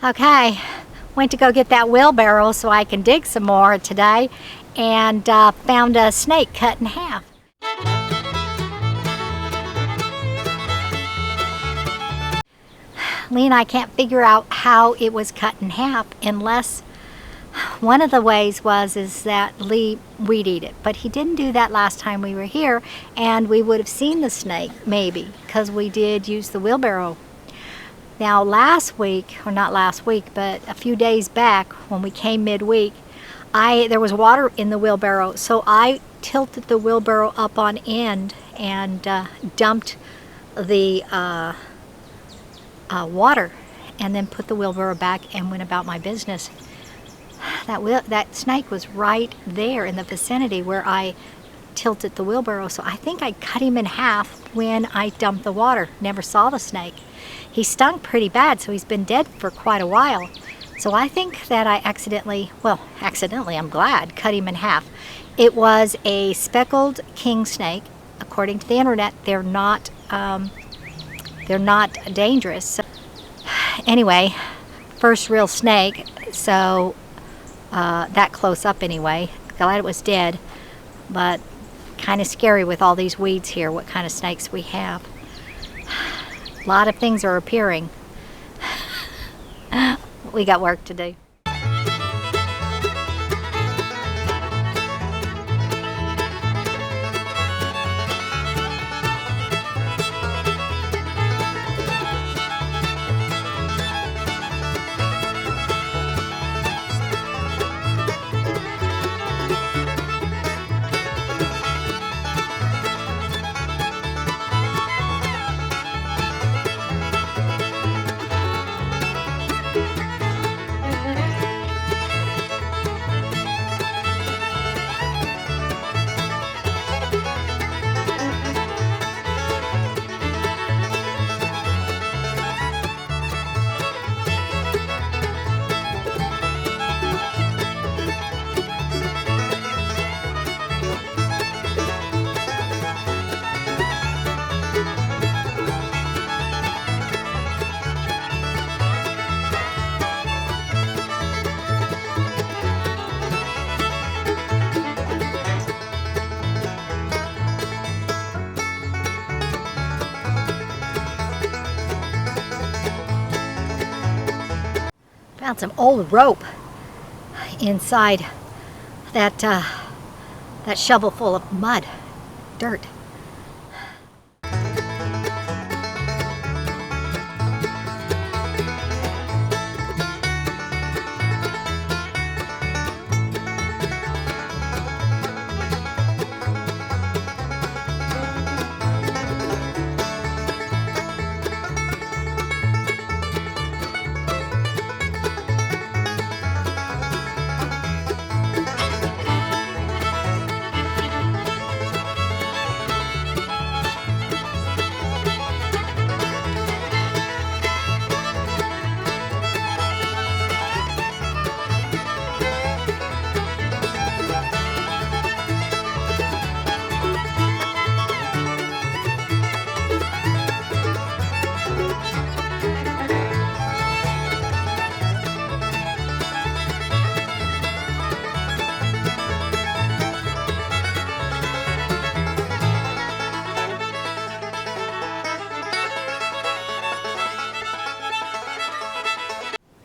Okay, went to go get that wheelbarrow so I can dig some more today, and found a snake cut in half. Lee and I can't figure out how it was cut in half, unless one of the ways is that Lee weed eat it, but he didn't do that last time we were here, and we would have seen the snake maybe because we did use the wheelbarrow. Now last week, or not last week, but a few days back when we came midweek, there was water in the wheelbarrow, so I tilted the wheelbarrow up on end and dumped the water, and then put the wheelbarrow back and went about my business. That snake was right there in the vicinity where I tilted the wheelbarrow, so I think I cut him in half when I dumped the water. Never saw the snake. He stunk pretty bad, so he's been dead for quite a while. So I think that I accidentally, I'm glad, cut him in half. It was a speckled king snake. According to the internet, they're not dangerous. So, anyway, first real snake, so that close up anyway. Glad it was dead, but kind of scary with all these weeds here, what kind of snakes we have. A lot of things are appearing. We got work to do. Found some old rope inside that shovel full of mud, dirt.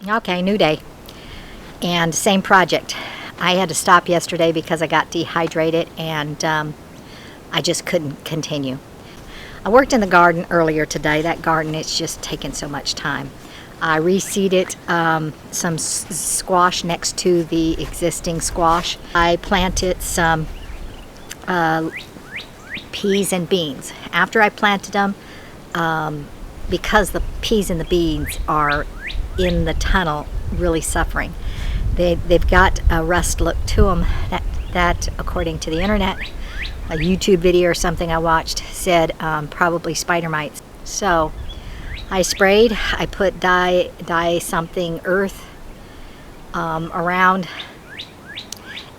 Okay, new day and same project. I had to stop yesterday because I got dehydrated and I just couldn't continue. I worked in the garden earlier today. That garden, it's just taken so much time. I reseeded some squash next to the existing squash. I planted some peas and beans. After I planted them, because the peas and the beans are in the tunnel really suffering. They've got a rust look to them that according to the internet, a YouTube video or something I watched said probably spider mites. So I sprayed, I put dye something earth around,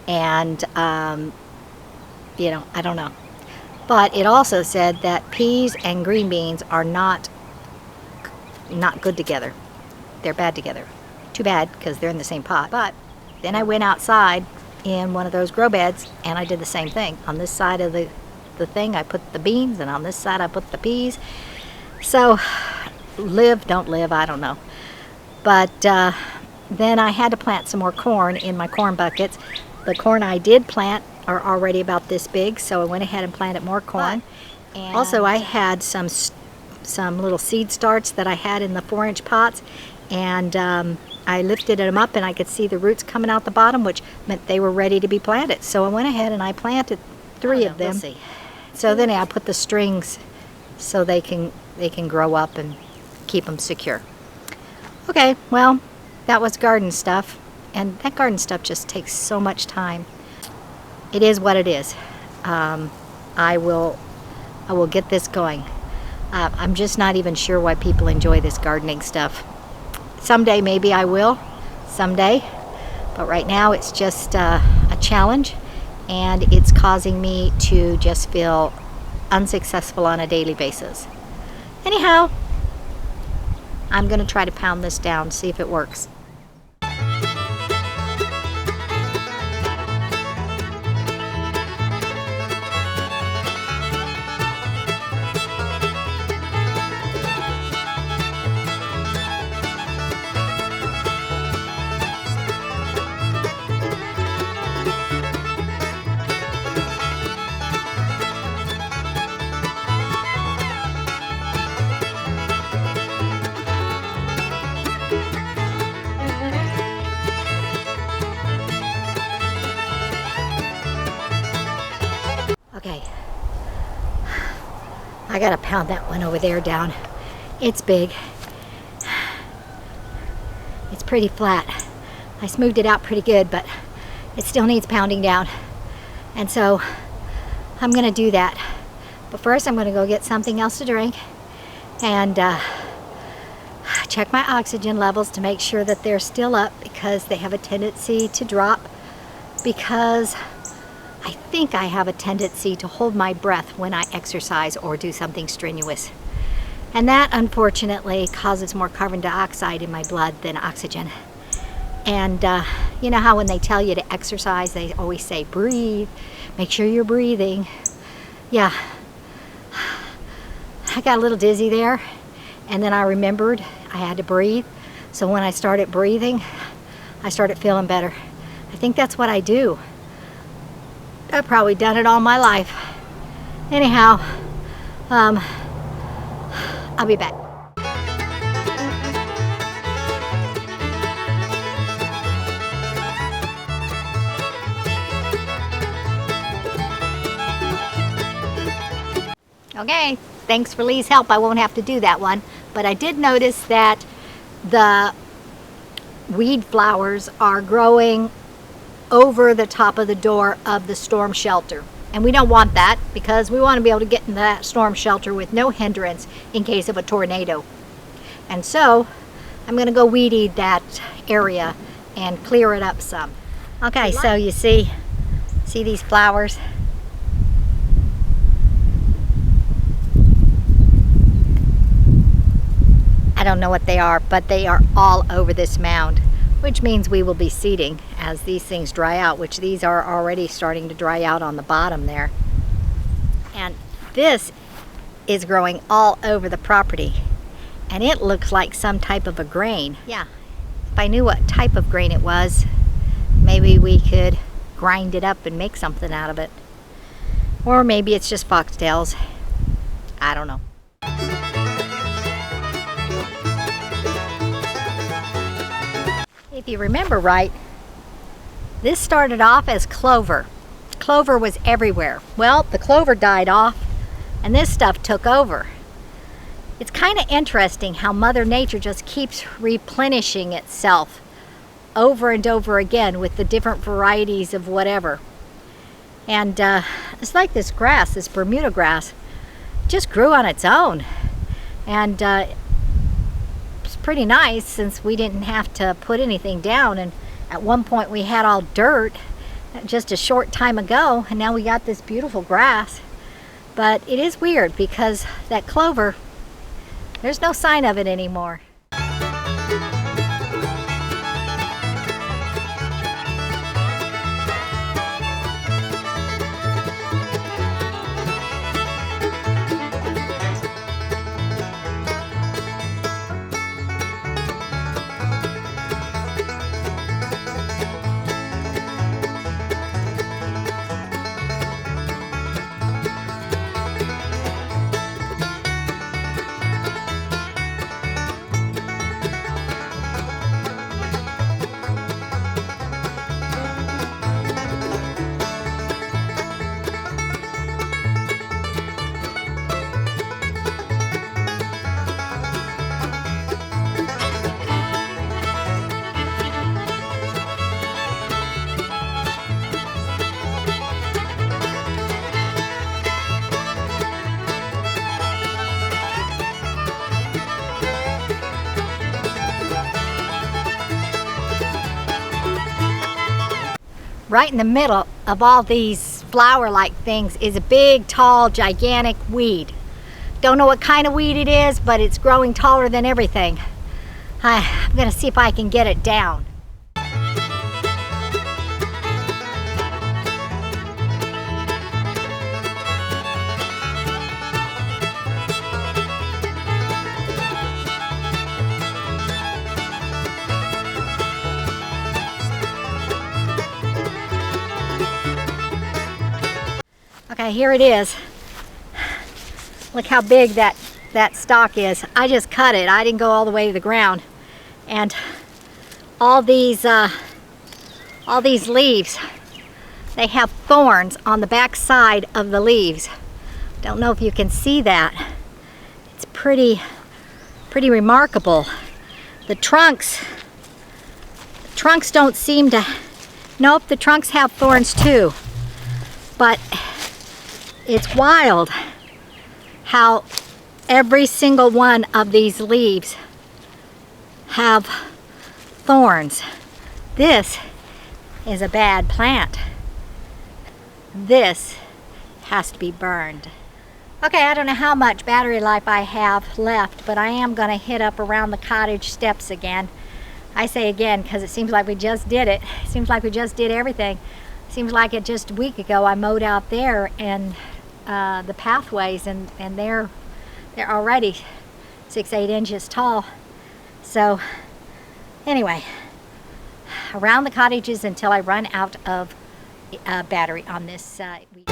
and you know, I don't know. But it also said that peas and green beans are not good together. They're bad together. Too bad, because they're in the same pot. But then I went outside in one of those grow beds and I did the same thing. On this side of the thing I put the beans, and on this side I put the peas. So live, don't live, I don't know. But then I had to plant some more corn in my corn buckets. The corn I did plant are already about this big, so I went ahead and planted more corn. And also I had some little seed starts that I had in the 4-inch pots, and I lifted them up and I could see the roots coming out the bottom, which meant they were ready to be planted. So I went ahead and I planted 3 of them. We'll see. So then I put the strings so they can grow up and keep them secure. Okay, well, that was garden stuff, and that garden stuff just takes so much time. It is what it is. I will get this going. I'm just not even sure why people enjoy this gardening stuff. Someday maybe I will, someday, but right now it's just a challenge, and it's causing me to just feel unsuccessful on a daily basis. Anyhow, I'm going to try to pound this down, see if it works. Okay, I gotta pound that one over there down. It's big. It's pretty flat. I smoothed it out pretty good, but it still needs pounding down. And so I'm gonna do that. But first I'm gonna go get something else to drink and check my oxygen levels to make sure that they're still up, because they have a tendency to drop, because I think I have a tendency to hold my breath when I exercise or do something strenuous. And that, unfortunately, causes more carbon dioxide in my blood than oxygen. And you know how when they tell you to exercise, they always say, breathe, make sure you're breathing. Yeah, I got a little dizzy there, and then I remembered I had to breathe. So when I started breathing, I started feeling better. I think that's what I do. I've probably done it all my life. Anyhow, I'll be back. Okay, thanks for Lee's help. I won't have to do that one. But I did notice that the weed flowers are growing over the top of the door of the storm shelter. And we don't want that, because we want to be able to get into that storm shelter with no hindrance in case of a tornado. And so I'm going to go weed eat that area and clear it up some. Okay, so you see these flowers? I don't know what they are, but they are all over this mound, which means we will be seeding as these things dry out, which these are already starting to dry out on the bottom there. And this is growing all over the property, and it looks like some type of a grain. Yeah, if I knew what type of grain it was, maybe we could grind it up and make something out of it. Or maybe it's just foxtails. I don't know. If you remember right, this started off as clover. Clover was everywhere. Well, the clover died off and this stuff took over. It's kind of interesting how Mother Nature just keeps replenishing itself over and over again with the different varieties of whatever. And it's like this grass, this Bermuda grass, just grew on its own. And it's pretty nice since we didn't have to put anything down. And at one point we had all dirt just a short time ago, and now we got this beautiful grass. But it is weird because that clover, there's no sign of it anymore. right in the middle of all these flower-like things is a big, tall, gigantic weed. Don't know what kind of weed it is, but it's growing taller than everything. I'm gonna see if I can get it down. Okay, here it is. Look how big that stalk is. I just cut it. I didn't go all the way to the ground. And all these leaves, they have thorns on the back side of the leaves. Don't know if you can see that. It's pretty remarkable. The trunks don't seem to, nope, the trunks have thorns too. But it's wild how every single one of these leaves have thorns. This is a bad plant. This has to be burned. Okay, I don't know how much battery life I have left, but I am gonna hit up around the cottage steps again. I say again because it seems like we just did it. It seems like we just did everything. It seems like it just a week ago I mowed out there and the pathways, and they're already 6-8 inches tall. So anyway, around the cottages until I run out of battery on this weed.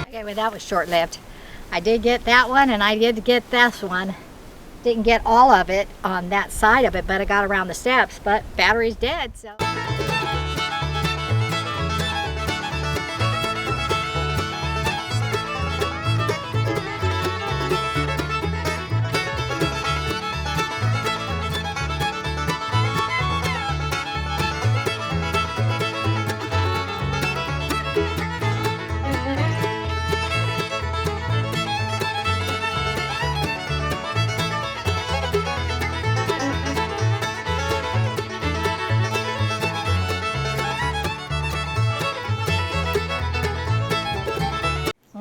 Okay, well, that was short-lived. I did get that one, and I did get this one. Didn't get all of it on that side of it, but I got around the steps, but battery's dead, so.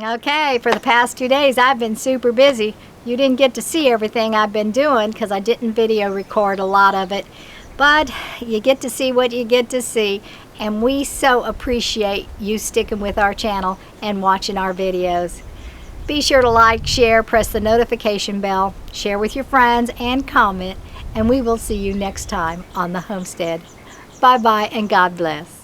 Okay, for the past 2 days I've been super busy. You didn't get to see everything I've been doing because I didn't video record a lot of it. But you get to see what you get to see, and we so appreciate you sticking with our channel and watching our videos. Be sure to like, share, press the notification bell, share with your friends, and comment, and we will see you next time on the homestead. Bye-bye and God bless.